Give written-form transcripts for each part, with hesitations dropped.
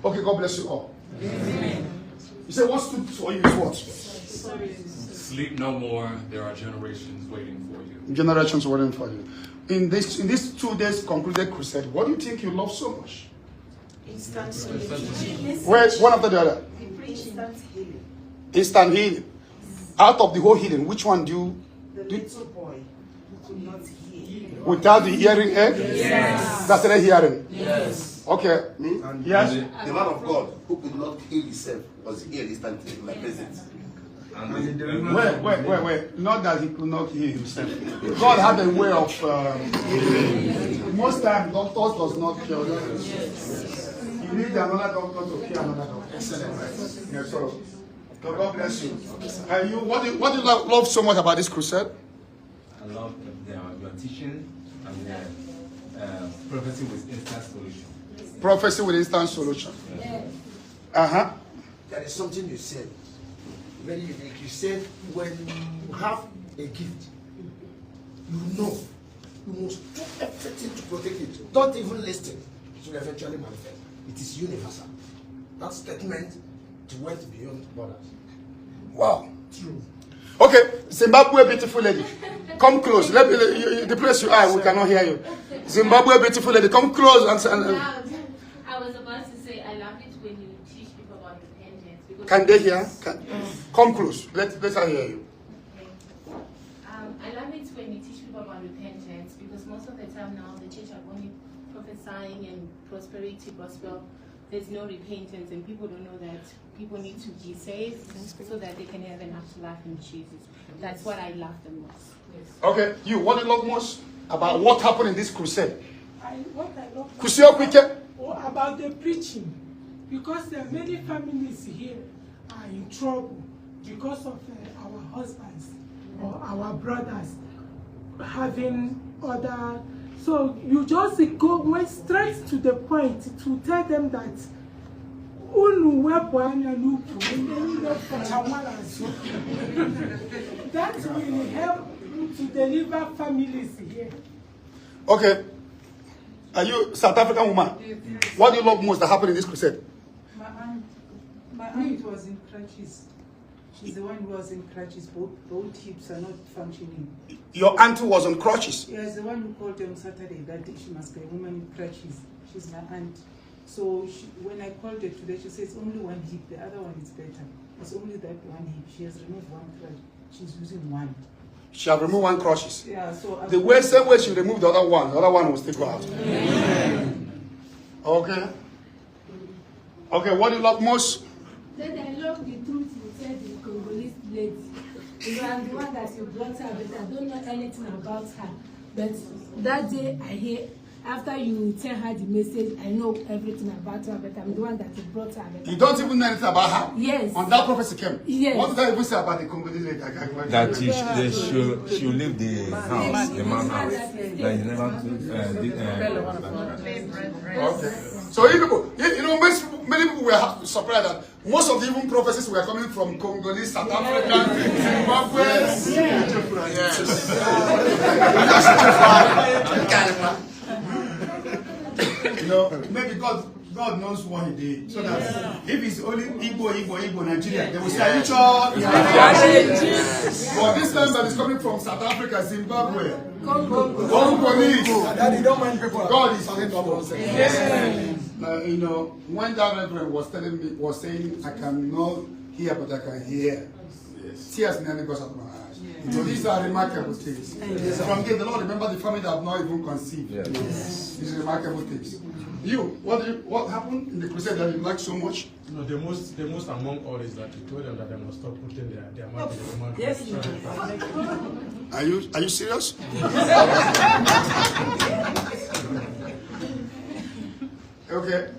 Okay, God bless you all. Amen. You say what stood for you is what? Sleep no more. There are generations waiting for you. Generations waiting for you. In this 2 days concluded crusade, what do you think you love so much? Instant solution. Where one after the other? Instant healing. Instant healing. Out of the whole healing, which one do you? The little boy who could not hear. Without the hearing aid? Yes. That's the hearing. Yes. Okay. Me? And Yes. The man of God who could not heal himself was healed instantly in my presence. Wait. Not that he could not heal himself. God had a way of most times doctors does not cure them. You need another doctor to cure another doctor. Excellent, right? Yeah, so God bless you. And you, what do you love so much about this crusade? I love your teaching and prophecy with instant solution. Prophecy with instant solution. There is something you said, very unique. You said when you have a gift, you know you must do everything to protect it. Don't even listen. It will eventually manifest. It is universal. That statement went beyond borders. Wow. True. Okay, Zimbabwe beautiful lady, come close. Let me, the place you are, we cannot hear you. Zimbabwe beautiful lady, come close and. I was about to say, I love it when you teach people about repentance. Can they hear? Come close. Let her hear you. Okay. I love it when you teach people about repentance because most of the time now the church are only prophesying and prosperity gospel. There's no repentance and people don't know that people need to be saved so that they can have an afterlife in Jesus. That's what I love the most. Okay, you, what do you love most about what happened in this crusade? What I love About the preaching, because there are many families here are in trouble because of our husbands or our brothers having other. So you just went straight to the point to tell them that that will help to deliver families here. Okay. Are you South African woman? Yes. What do you love most that happened in this crusade? My aunt was in crutches. She's the one who was in crutches. Both hips are not functioning. Your auntie was on crutches. Yes, the one who called on Saturday that she must be a woman in crutches. She's my aunt. So when I called her today, she says only one hip. The other one is better. It's only that one hip. She has removed one crutch. She's using one. She have removed one crutches. Yeah. So the same way she removed the other one will still go out. Okay. Okay. What do you love most? Then I love the truth you said the Congolese lady. You are the one that you brought her, but I don't know anything about her. But that day I hear, after you tell her the message, I know everything about her, but I'm the one that you brought her. You don't even know anything about her? Yes. On that prophecy came? Yes. What did I even say about the Congolese lady? That she'll leave the house, the man's house. That is never Okay. So you know, many people were surprised that most of the even prophecies were coming from Congolese, South African, Zimbabwe. You know, maybe God knows what He did. So that if it's only Igbo, Nigeria, they will say, are you sure? But this time that is coming from South Africa, Zimbabwe, Congolese, God is faithful. You know, when that reverend was saying, I cannot hear, but I can hear. Tears nearly goes out of my eyes. So these are remarkable things. From there, the Lord remember the family that have not even conceived. These remarkable things. You, what happened in the crusade that you like so much? No, the most among all is that you told them that they must stop putting their mouth in the woman. Yes. Are you serious? Okay.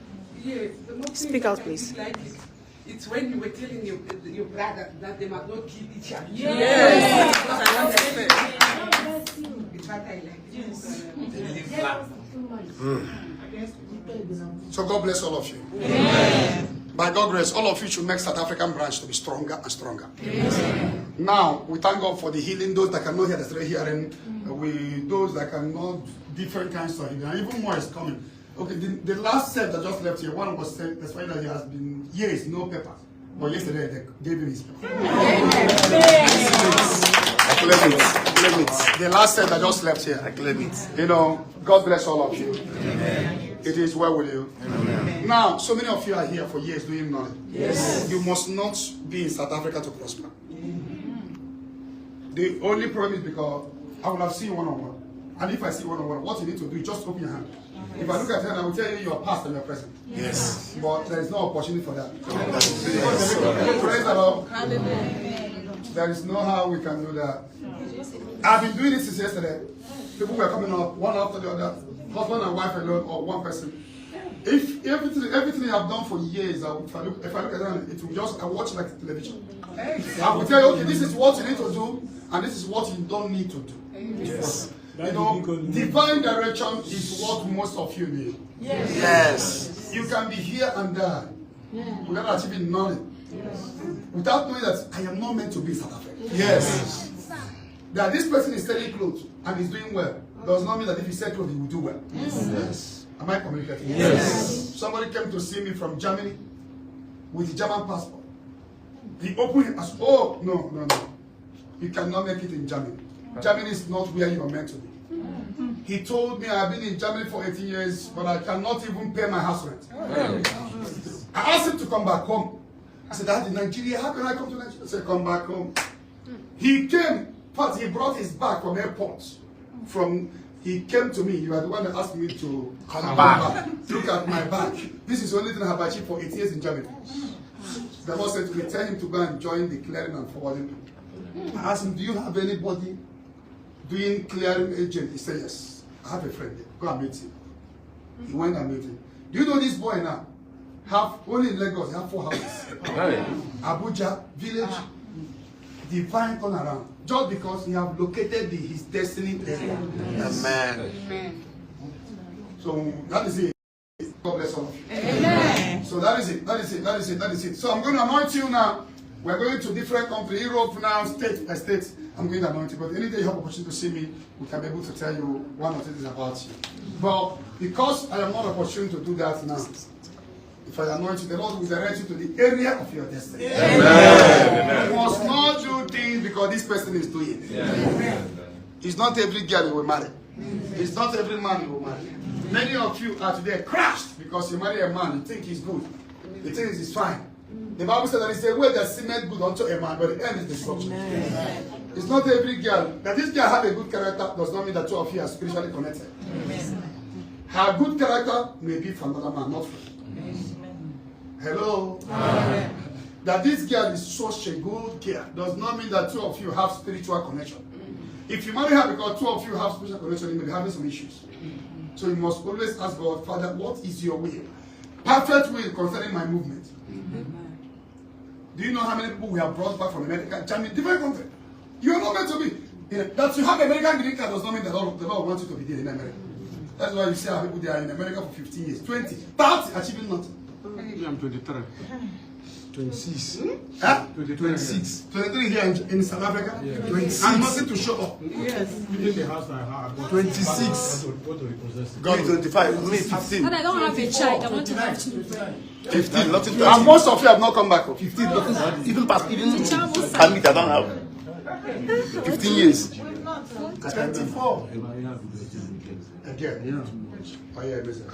Yes. Speak out, please. It's when you were telling your brother that they must not kill each other. Yes. It's what I like. So God bless all of you. By God's grace, all of you should make South African branch to be stronger and stronger. Now, we thank God for the healing. Those that cannot hear, the straight hearing. Those that cannot, different kinds of healing. And even more is coming. Okay, the last set that just left here, one was said that's why that he has been years, no paper. But yesterday they gave him his paper. I claim it. The last set that just left here, I claim it. You know, God bless all of you. Amen. It is well with you. Amen. Now, so many of you are here for years doing nothing. Yes. You must not be in South Africa to prosper. The only problem is because I will have seen one-on-one. And if I see one-on-one, what you need to do is just open your hand. If I look at it, I will tell you your past and your present. Yes. But there is no opportunity for that. Praise the Lord. There is no how we can do that. I've been doing this since yesterday. People were coming up, one after the other, husband and wife alone, or one person. If everything I have done for years, if I look at it, it will just, I watch like television. I will tell you, okay, this is what you need to do, and this is what you don't need to do. Yes. You know, divine direction is what most of you need. Yes. Yes. You can be here and there without achieving nothing. Yes. Without knowing that I am not meant to be in South Africa. Yes. That this person is selling clothes and is doing well does not mean that if he sells clothes, he will do well. Yes. Am I communicating? Yes. Somebody came to see me from Germany with a German passport. He opened it as, oh, no. You cannot make it in Germany. Germany is not where you are meant to be. He told me I have been in Germany for 18 years, but I cannot even pay my house rent. I asked him to come back home. I said, Dad, in Nigeria, how can I come to Nigeria? I said, come back home. He came, but he brought his bag from airport. He came to me. You are the one that asked me to come back. Look at my bag. This is the only thing I have achieved for 8 years in Germany. The Lord said to me, tell him to go and join the clearing and forwarding. I asked him, do you have anybody doing clearing agent? He said, yes. I have a friend there. Go and meet him. He went and met him. Do you know this boy now? Only in Lagos, he have 4 houses. Abuja, village, divine turnaround. Just because he have located his destiny area. Amen. So that is it. God bless all of you. Amen. So that is it. So I'm going to anoint you now. We're going to different countries, Europe now, state by state. I'm going to anoint you. But any day you have opportunity to see me, we can be able to tell you one or two things about you. But because I am not opportunity to do that now, if I anoint you, the Lord will direct you to the area of your destiny. Amen. You must not do things because this person is doing it. Amen. It's not every girl you will marry. It's not every man you will marry. Many of you are today crashed because you marry a man, you think he's good. You think he's fine. The Bible says that it's a way that seemeth good unto a man, but the end is destruction. Amen. It's not every girl. That this girl have a good character does not mean that two of you are spiritually connected. Amen. Her good character may be for another man, not for you. Hello? Amen. That this girl is such a good girl does not mean that two of you have spiritual connection. If you marry her because two of you have spiritual connection, you may be having some issues. So you must always ask God, Father, what is your will? Perfect will concerning my movement. Do you know how many people we have brought back from America, Germany, different country? You are not meant to be. That you have American green card does not mean that the Lord wants you to be there in America. That's why you see how people they are in America for 15 years, 20, 30, achieving nothing. I'm 23. 26. 26. 23 here in South Africa? Yeah. 26. And nothing to show up. Yes. Even the house I have. 26. God 25. Me 15. But I don't have a child. I want to have children. 15. Nothing. And most of you have not come back. 15. Even past. Even family I don't have. 15 years. 24. Again, you know. Oh yeah, business.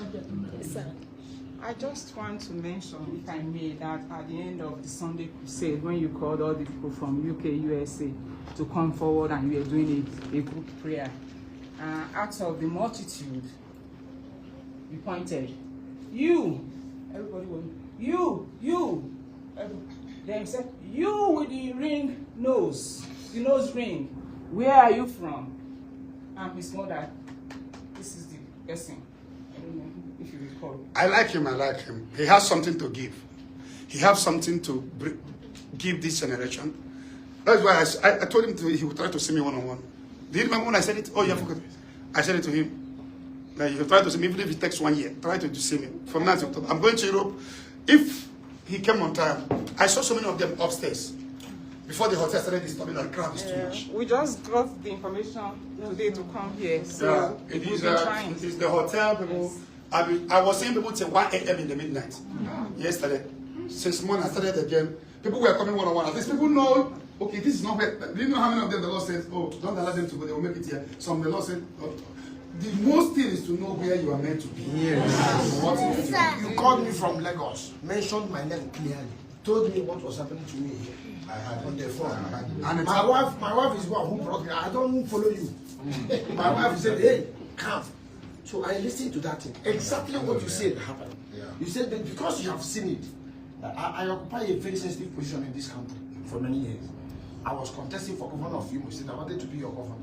I just want to mention, if I may, that at the end of the Sunday crusade, when you called all the people from UK, USA to come forward and you were doing a group prayer, out of the multitude, you pointed, everybody went, then you said, you with the nose ring, where are you from? And his mother, this is the person. I don't know if you recall. I like him. He has something to give. He has something to give this generation. That's why I told him he would try to see me one-on-one. Do you remember when I said it? Oh, yeah, forgot. I said it to him. Like, you try to see me, even if it takes 1 year. Try to see me. From now to October. I'm going to Europe. If he came on time, I saw so many of them upstairs. Before the hotel started disturbing, and crowd is too much. We just got the information today to come here. So it is the hotel people. I was seeing people till 1 a.m. in the midnight yesterday. Since morning I started again. People were coming one-on-one. At least people know, okay, this is not where. Do you know how many of them the Lord said, oh, don't allow them to go, they will make it here. Some the Lord said, oh, the most thing is to know where you are meant to be. Yes. You called me from Lagos, mentioned my name clearly, told me what was happening to me here. I had on the phone. And my wife is one who brought me. I don't follow you. My wife said, hey, come. So I listened to that thing. Exactly what you said happened. You said that because you have seen it, I occupy a very sensitive position in this country for many years. I was contesting for governor of Imo State. I wanted to be your governor.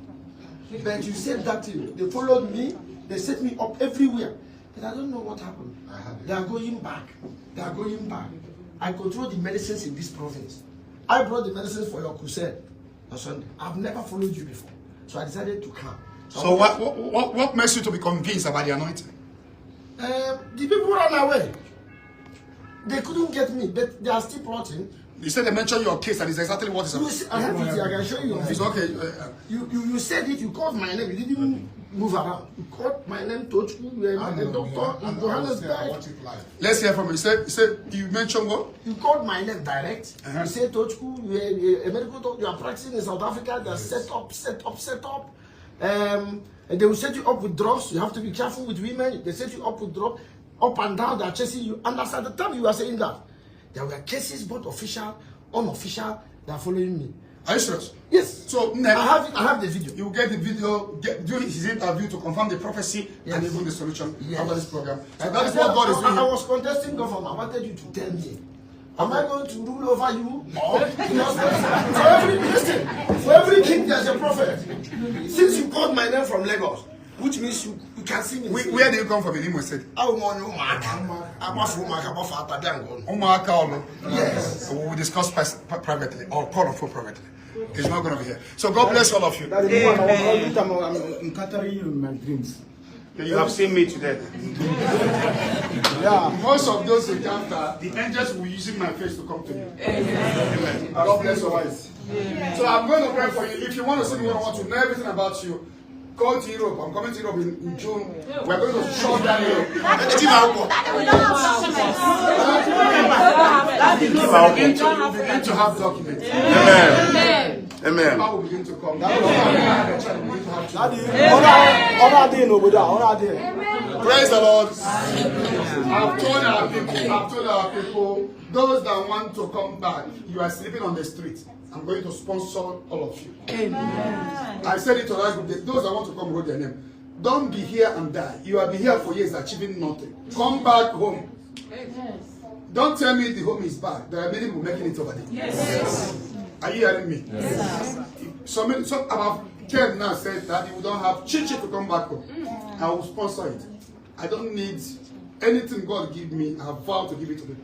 But you said that thing. They followed me. They set me up everywhere. But I don't know what happened. They are going back. They are going back. I control the medicines in this province. I brought the medicines for your crusade on Sunday. I've never followed you before. So I decided to come. So what makes you to be convinced about the anointing? The people ran away. They couldn't get me, but they are still plotting. You said they mentioned your case and it's exactly what is happening. I have it here, I can show you. It's okay. You said it, you called my name, you didn't move around. You called my name, Tochku, you are the doctor in Johannesburg. Let's hear from you. You said you mentioned what? You called my name direct. You said Tochku, you are a medical doctor, you are practicing in South Africa, they are set up. And they will set you up with drugs. You have to be careful with women. They set you up with drugs, up and down, they are chasing you. And as at the time you were saying that, there were cases, both official, unofficial, that are following me. Are you sure? Yes. So I have the video. You get the video, do his interview to confirm the prophecy and even the solution after this program. So that is what God is doing. I was contesting government. I wanted you to tell me, am I going to rule over you? Or for every king there's a prophet. Since you called my name from Lagos, which means you can see me. Where do you come from in Imo State? Yes. We will discuss privately or call on phone privately. It's not going to be here. So God bless all of you. I'm catering you in my dreams. You have seen me today. Yeah. Most of those encounter, the angels will be using my face to come to me. Amen. God bless your eyes. So I'm going to pray for you. If you want to see me, I want to know everything about you. Go to Europe. I'm coming to Europe in June. We're going to shut down Europe. We begin to have documents. Amen. Amen. People will begin to come. Praise the Lord. I've told our people, those that want to come back, you are sleeping on the street. I'm going to sponsor all of you. Amen. I said it to us, those that want to come, wrote their name. Don't be here and die. You have been here for years achieving nothing. Come back home. Yes. Don't tell me the home is bad. There are many people making it over there. Yes. Are you hearing me? Yes. So about 10 now said that you don't have chichi to come back home. I will sponsor it. I don't need anything God give me. I have vowed to give it to them.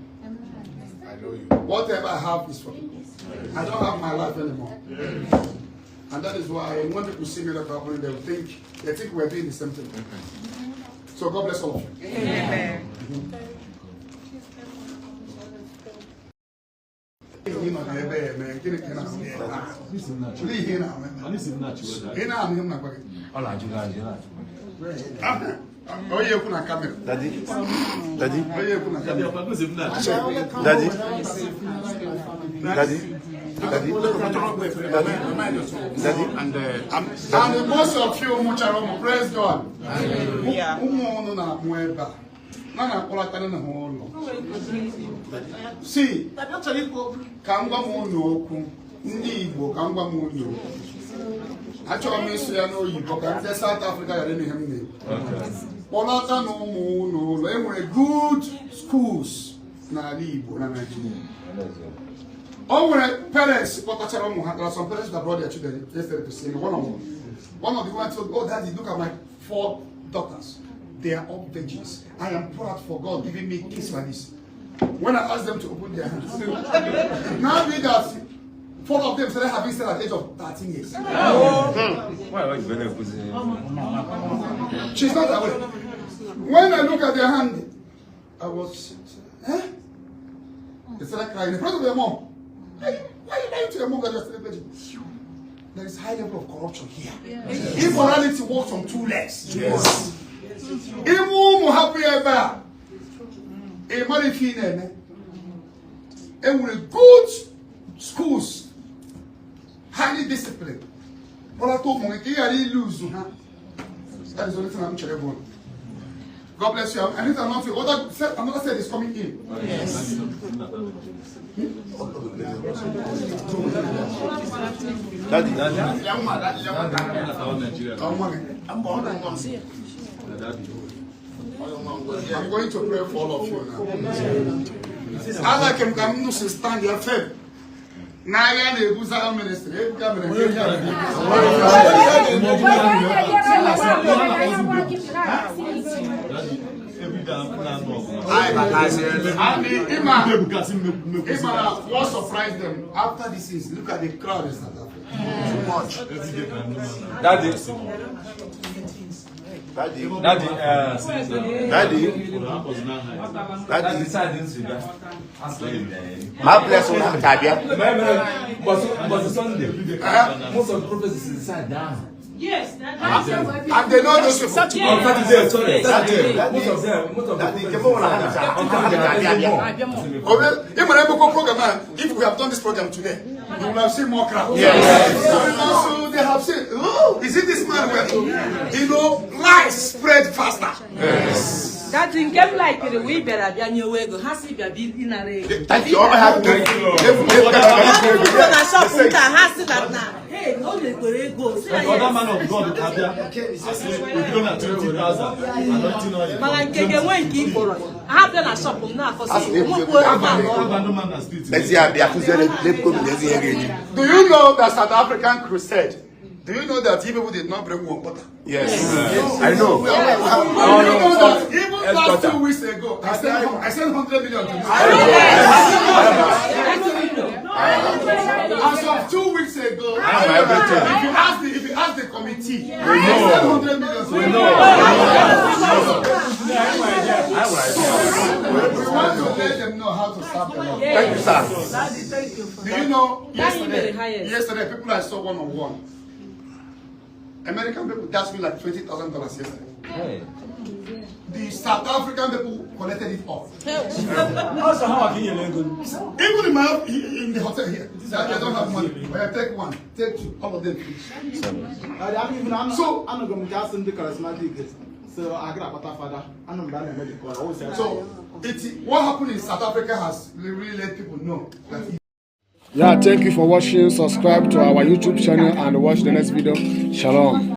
I know you. Whatever I have is for people. I don't have my life anymore. And that is why when people see me happening, they think we're doing the same thing. So God bless all of you. Amen. Oh, you kuna camera. Daddy. Oh, you kuna camera. And most of you, much praise God. See, Kangwa Mono, Igbo, Kangwa Mono. Actually, South Africa, they were good schools. All parents, there are some parents that brought their children yesterday to see me. One of the ones told, oh, Daddy, look at my 4 daughters. They are all virgins. I am proud for God giving me kids like this. When I asked them to open their hands, now read that 4 of them started having sex at the age of 13 years. She's not aware. When I look at their hand, I was, they started crying in front of their mom. Why are you lying to your mom that you're still a virgin? There is high level of corruption here. Yes. Immorality walks on 2 legs. Yes. Imu happy ever. A money fee and with good schools, highly disciplined. All I told you, you lose. That is the only thing I'm telling you. God bless you. I need to announce you. Another set is coming in. Yes. Daddy. I'm going to pray for all of you now. As I can come to stand your faith. Now I am the Ebuka ministry. What surprised them after this is look at the crowd in South Africa. Too much. Daddy. My blessing on Tabia. But Sunday, most of the prophets is inside down. Yes, and they know those people. Most of them. If we have done this program today, you will have seen more crowd. Yes. So they have said, oh, is it this man? You know, lies spread faster. Yes. That thing came like the way better than your way. Has he been in a ray? Thank you. All I have to Hey, no, they go. Other man of God, we don't have 20,000. Do you know that South African crusade? Do you know that people did not bring one water? Yes. I know. Do you know that even last 2 weeks ago, I sent 100 million to you. As of 2 weeks ago, if you ask the committee, I sent 100 million to you. We want to let them know how to serve the Lord. Thank you, sir. Do you know, yesterday people I saw one-on-one. American people dashed me like $20,000 yesterday. Hey. The South African people collected it off. Also, how are you going? Even in the hotel here, they don't have money. But I take one, take two, all of them. So I'm going to ask them the charismatic. So I got a father. I'm not going to medical. So what happened in South Africa has really let people know that. Yeah, thank you for watching. Subscribe to our YouTube channel and watch the next video. Shalom.